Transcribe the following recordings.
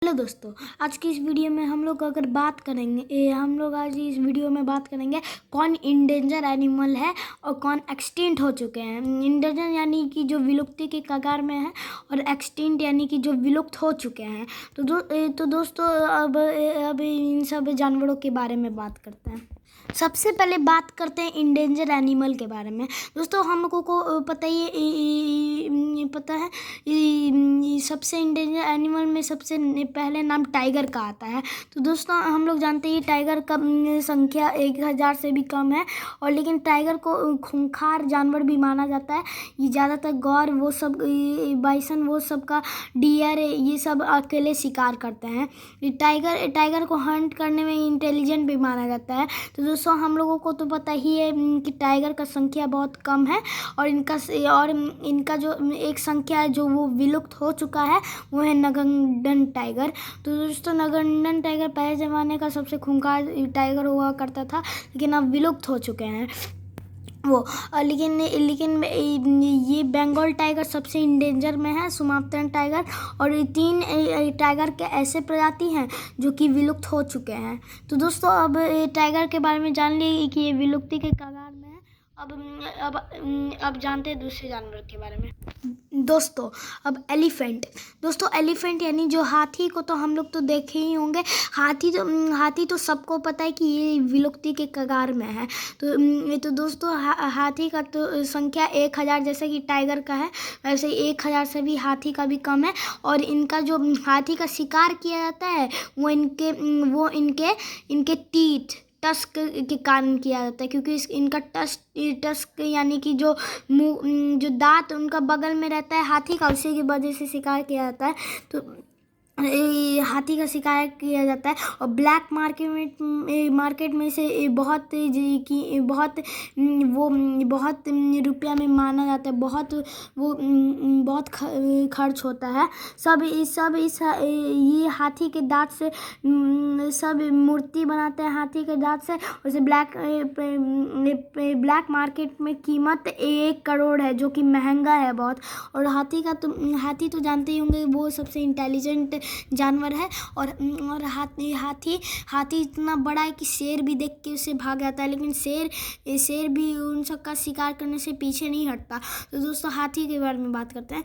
Hello दोस्तों, आज की इस वीडियो में हम लोग आज इस वीडियो में बात करेंगे कौन इंडेंजर एनिमल है और कौन एक्सटिंक्ट हो चुके हैं। इंडेंजर यानी कि जो विलुप्ति के कगार में है और एक्सटिंक्ट यानी कि जो विलुप्त हो चुके हैं। तो दोस्तों अब इन सब जानवरों के बारे में बात करते हैं। सबसे पहले बात करते हैं इंडेंजर एनिमल के बारे में। दोस्तों हम लोगों को पता है सबसे इंडेंजर एनिमल में सबसे पहले नाम टाइगर का आता है। तो दोस्तों हम लोग जानते हैं टाइगर का संख्या 1000 से भी कम है, और लेकिन टाइगर को खूंखार जानवर भी माना जाता है। ये ज़्यादातर गौर वो सब बाइसन वो सब का डियर ये सब अकेले शिकार करते हैं। टाइगर को हंट करने में इंटेलिजेंट भी माना जाता है। तो दोस्तों हम लोगों को तो पता ही है कि टाइगर का संख्या बहुत कम है, और इनका जो एक संख्या है जो वो विलुप्त हो चुका है वो है नागार्जुन टाइगर। तो दोस्तों नागार्जुन टाइगर पहले ज़माने का सबसे खूंखार टाइगर हुआ करता था, लेकिन अब विलुप्त हो चुके हैं वो। लेकिन ये बंगाल टाइगर सबसे इंडेंजर में है, सुमात्रा टाइगर, और 3 टाइगर के ऐसे प्रजाति हैं जो कि विलुप्त हो चुके हैं। तो दोस्तों अब टाइगर के बारे में जान लिए कि ये विलुप्ति के कगार में है। अब जानते हैं दूसरे जानवर के बारे में। दोस्तों अब एलिफेंट यानी जो हाथी को तो हम लोग तो देखे ही होंगे। हाथी तो सबको पता है कि ये विलुप्ति के कगार में है। तो दोस्तों हाथी का तो संख्या 1000 जैसे कि टाइगर का है, वैसे 1000 से भी हाथी का भी कम है। और इनका जो हाथी का शिकार किया जाता है वो इनके टस्क के कारण किया जाता है, क्योंकि इनका टस्क यानी कि जो दांत उनका बगल में रहता है हाथी का, उसी की वजह से शिकार किया जाता है। तो हाथी का शिकार किया जाता है। और ब्लैक मार्केट में से बहुत रुपया में माना जाता है, बहुत खर्च होता है। ये हाथी के दांत से सब मूर्ति बनाते हैं हाथी के दांत से। उसे ब्लैक मार्केट में कीमत 1 करोड़ है, जो कि महंगा है बहुत। और हाथी तो जानते ही होंगे वो सबसे इंटेलिजेंट जानवर है। और हाथी इतना बड़ा है कि शेर भी देख के उसे भाग जाता है, लेकिन शेर भी उन सब का शिकार करने से पीछे नहीं हटता। तो दोस्तों हाथी के बारे में बात करते हैं।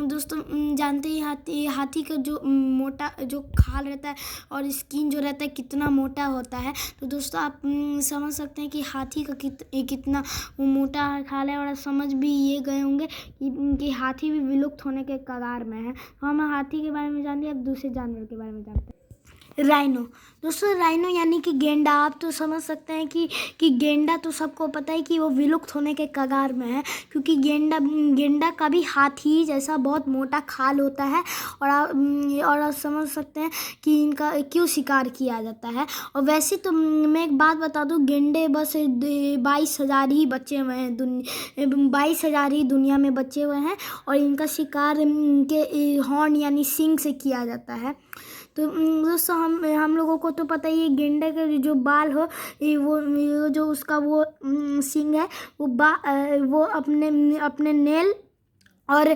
दोस्तों जानते ही हाथी का जो मोटा जो खाल रहता है और स्किन जो रहता है कितना मोटा होता है। तो दोस्तों आप समझ सकते हैं कि हाथी का कितना मोटा खाल है, और आप समझ भी ये गए होंगे कि हाथी भी विलुप्त होने के कगार में है। तो हम हाथी के बारे में जान लिया, अब दूसरे जानवर के बारे में जानते हैं। राइनो। दोस्तों राइनो यानी कि गेंडा। आप तो समझ सकते हैं कि गेंडा तो सबको पता है कि वो विलुप्त होने के कगार में है, क्योंकि गेंडा का भी हाथी जैसा बहुत मोटा खाल होता है। और आप समझ सकते हैं कि इनका क्यों शिकार किया जाता है। और वैसे तो मैं एक बात बता दूं, गेंडे बस 22,000 ही बचे हुए हैं 22,000 ही दुनिया में बचे हुए हैं, और इनका शिकार इनके हॉर्न यानी सींग से किया जाता है। तो दोस्तों हम लोगों को तो पता ही है गेंडे के जो बाल हो वो जो उसका वो सींग है वो अपने नेल और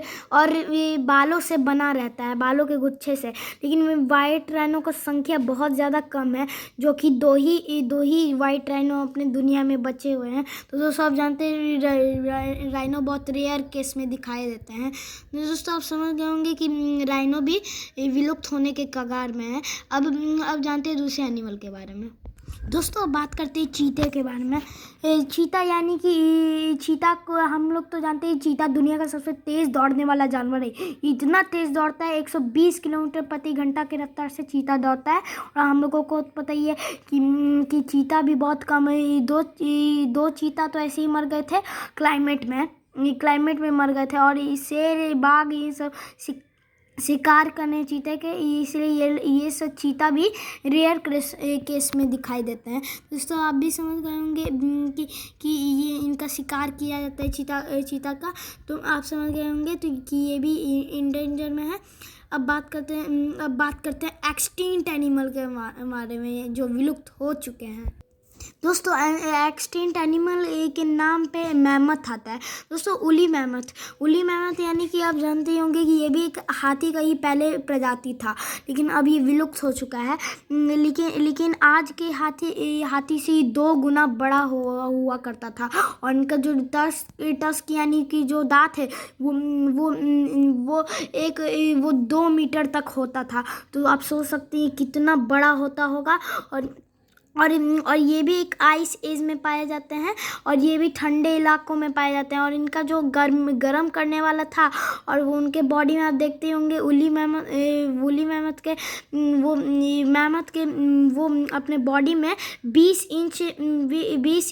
ये बालों से बना रहता है, बालों के गुच्छे से। लेकिन वाइट राइनो का संख्या बहुत ज़्यादा कम है, जो कि दो ही वाइट राइनो अपने दुनिया में बचे हुए हैं। तो दोस्तों आप जानते हैं राइनो बहुत रेयर केस में दिखाई देते हैं। दोस्तों आप समझ गए होंगे कि राइनो भी विलुप्त होने के कगार में है। अब जानते हैं दूसरे एनिमल के बारे में। दोस्तों अब बात करते हैं चीते के बारे में। चीता यानी कि चीता को हम लोग तो जानते हैं चीता दुनिया का सबसे तेज़ दौड़ने वाला जानवर है। इतना तेज़ दौड़ता है 120 किलोमीटर प्रति घंटा की रफ्तार से चीता दौड़ता है। और हम लोगों को पता ही है कि चीता भी बहुत कम है। दो चीता तो ऐसे ही मर गए थे क्लाइमेट में मर गए थे। और शेर बाघ ये सब शिकार करने चीते के, इसलिए ये सब चीता भी रेयर केस में दिखाई देते हैं। दोस्तों आप भी समझ गए होंगे कि ये इनका शिकार किया जाता है चीता का। तो आप समझ गए होंगे तो कि ये भी इंडेंजर में है। अब बात करते हैं एक्सटिंक्ट एनिमल के बारे में जो विलुप्त हो चुके हैं। दोस्तों एक्सटिंक्ट एनिमल के नाम पे मैमथ आता है। दोस्तों उली मैमथ यानी कि आप जानते ही होंगे कि ये भी एक हाथी का ही पहले प्रजाति था, लेकिन अब ये विलुप्त हो चुका है। लेकिन आज के हाथी से 2 गुना बड़ा हुआ करता था, और इनका जो टस्क यानी कि जो दांत है वो 2 मीटर तक होता था। तो आप सोच सकते हैं कितना बड़ा होता होगा। और ये भी एक आइस एज में पाए जाते हैं, और ये भी ठंडे इलाकों में पाए जाते हैं। और इनका जो गर्म करने वाला था, और वो उनके बॉडी में आप देखते होंगे उली मैमथ के वो अपने बॉडी में 20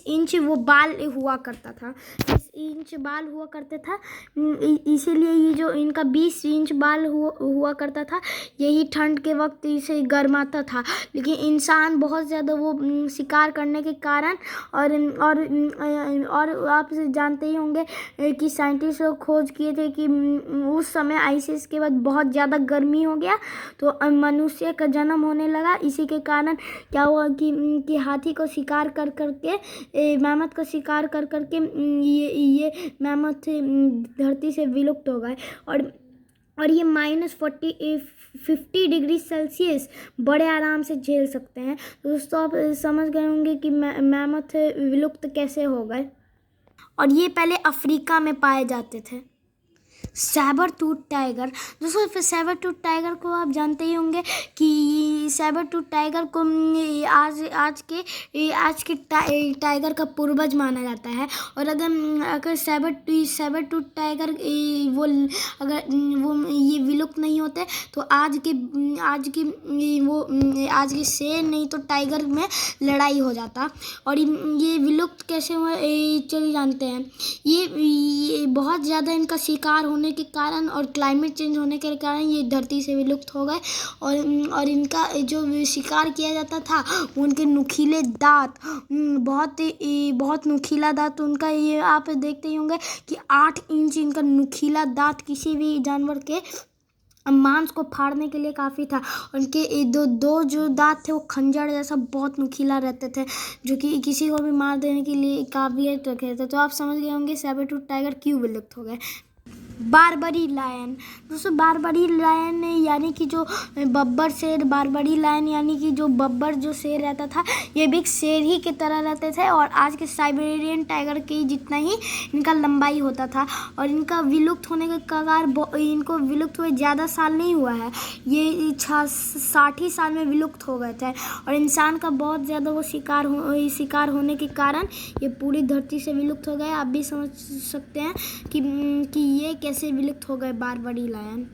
इंच वो बाल हुआ करता था। 20 इंच बाल हुआ करते था, इसीलिए ये जो इनका 20 इंच बाल हुआ करता था, यही ठंड के वक्त इसे गर्माता था। लेकिन इंसान बहुत ज़्यादा वो शिकार करने के कारण और आप जानते ही होंगे कि साइंटिस्ट लोग खोज किए थे कि उस समय आइसिस के बाद बहुत ज़्यादा गर्मी हो गया, तो मनुष्य का जन्म होने लगा। इसी के कारण क्या हुआ कि हाथी को शिकार कर करके मैमथ को शिकार कर करके ये मैमथ धरती से विलुप्त हो गए। और ये -50 डिग्री सेल्सियस बड़े आराम से झेल सकते हैं। तो दोस्तों आप समझ गए होंगे कि मैमथ विलुप्त कैसे हो गए। और ये पहले अफ्रीका में पाए जाते थे। सैबर टूथ टाइगर, दोस्तों सैबर टूथ टाइगर को आप जानते ही होंगे कि सैबर टूथ टाइगर को आज के टाइगर का पूर्वज माना जाता है। और अगर सैबर टूथ टाइगर वो ये विलुप्त नहीं होते, तो आज के शेर नहीं तो टाइगर में लड़ाई हो जाता। और ये विलुप्त कैसे हुए चलिए जानते हैं। ये बहुत ज़्यादा इनका शिकार होने के कारण और क्लाइमेट चेंज होने के कारण ये धरती से विलुप्त हो गए। और इनका जो शिकार किया जाता था, उनके नुकीले दांत, बहुत नुकीला दांत उनका, ये आप देखते ही होंगे कि 8 इंच इनका नुकीला दांत किसी भी जानवर के मांस को फाड़ने के लिए काफ़ी था। उनके दो जो दांत थे वो खंजर जैसा बहुत नुकीला रहते थे, जो कि किसी को भी मार देने के लिए काबिलियत रखे थे। तो आप समझ गए होंगे सैबर टूथ टाइगर क्यों विलुप्त हो गए। बारबरी लायन, दोस्तों बारबरी लायन यानी कि जो बब्बर शेर, बारबरी लायन यानी कि जो बब्बर जो शेर रहता था, ये भी एक शेर ही की तरह रहते थे। और आज के साइबेरियन टाइगर के जितना ही इनका लंबाई होता था। और इनका विलुप्त होने के कारण इनको विलुप्त हुए ज़्यादा साल नहीं हुआ है, ये 60 साल में विलुप्त हो गए थे। और इंसान का बहुत ज़्यादा वो शिकार होने के कारण ये पूरी धरती से विलुप्त हो गए। आप भी समझ सकते हैं कि ये कैसे विलुप्त हो गए बारबरी लायन।